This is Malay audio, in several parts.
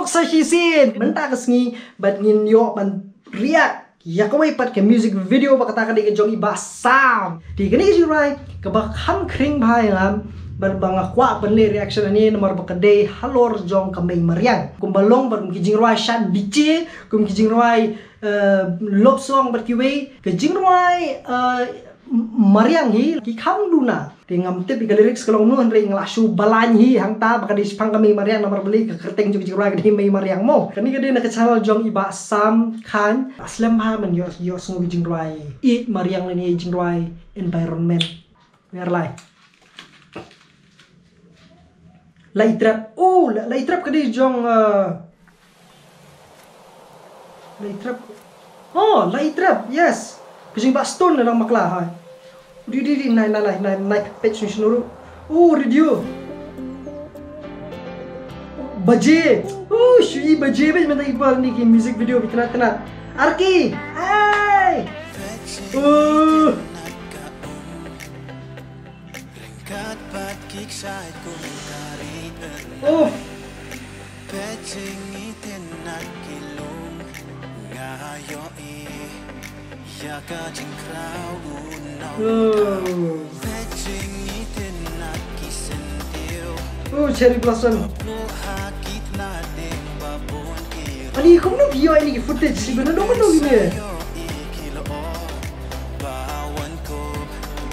Sok sahisin bentar kesni bat ngin yo ban riak ya kawai pat ke music video ba kata ka di jong ibasam di kini jirai ke bak ham kring bhai ngam ban bang kwa ban le reaction ani nomor ba kade halor jong kamei mariang kumbalong ban kijing roi shan bici kum kijing roi love song bat kiwe ke jing roi mariang hi ki kham duna tingam tip di lyrics kalau nu andre nglasu balan hi hang ta baka di spang kami mariang nomor beli ke kerteng jung jing roi ke mei mariang mo kani ke na ke channel jong iba sam khan aslam ha man yo sung jing roi eat mariang ni jing roi environment where like lai trap lai trap ke di jong lai trap lai trap yes Kejing baston dalam maklah hai. Di naik page ni senuru. Radio. Baje. Shui baje bej mentai bal ni ki music video bitna. Arki. Hai. Cherry blossom. Ani kau nak video ini footage sih benar dong gini.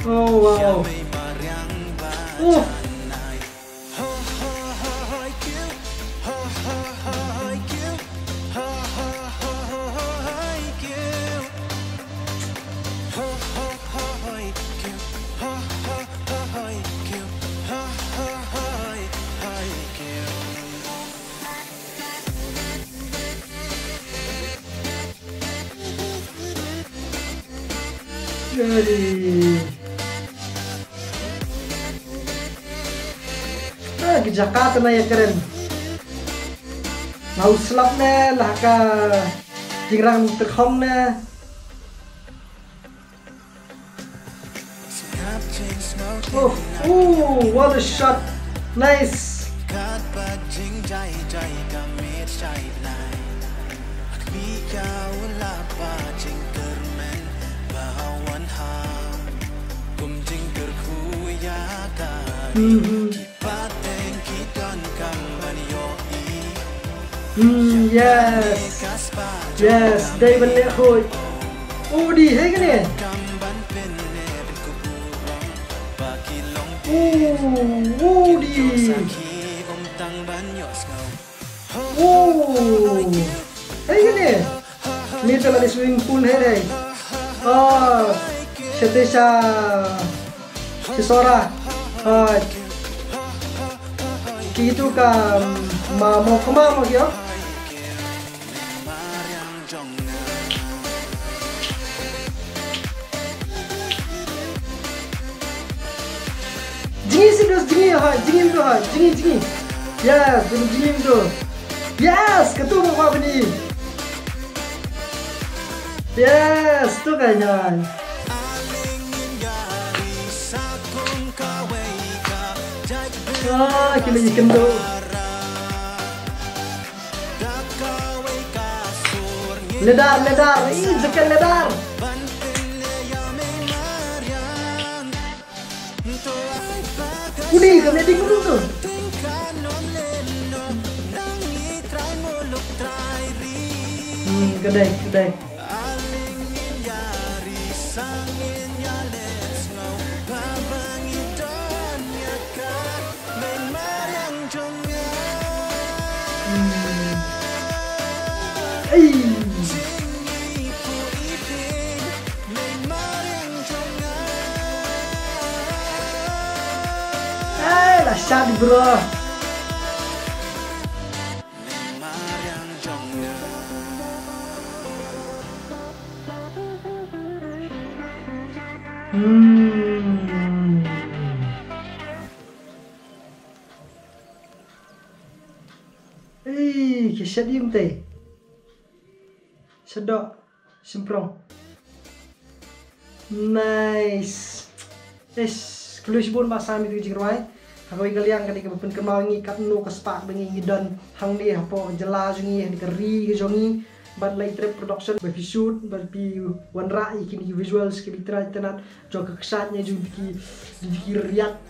Oh wow. Jadi ke Jakarta na ya keren mau slap na lah ka jingrang terkhom na what a shot nice yes đây bên lễ hội đi hết cái này đi thấy cái này ini telah di swimming pool hết đây Setesa Sisora gitu kan mau kemana ya? Jingi. Yes, belum jingi tu. Yes, ketua apa ni? Yes, tu kayaknya. Kena ikan tu. Ledar. Zakat ledar. Udi, kami tinggal dulu tu. Kedai. Dahsyat bro. Dahsyat dia mesti. Sedap, semprong. Nice. Kalau sibun bahasa itu jingrai. Ako kalian kadi ka pun kemangi katno kaspak bengi dan hang ni hapo jela jungi ni kari ke jongi but like trip production ba shoot ba pi wanra ikini visuals ke bitra tanat jog ksatnya jung ki riat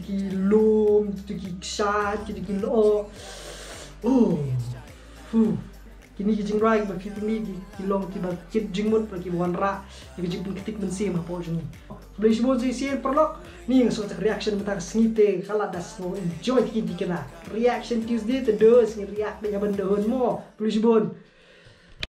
ki lum ki ksat ki lo kini ki jingrai ba ki ni ki long ki ba ki jingmut ba ki wanra ki jing ketik mensim hapo jungi Beli semua sih perlok nih ngesot reaction mentang sengite kalau das mau enjoy kita reaction Tuesday terus react dengan benda mo beli sebon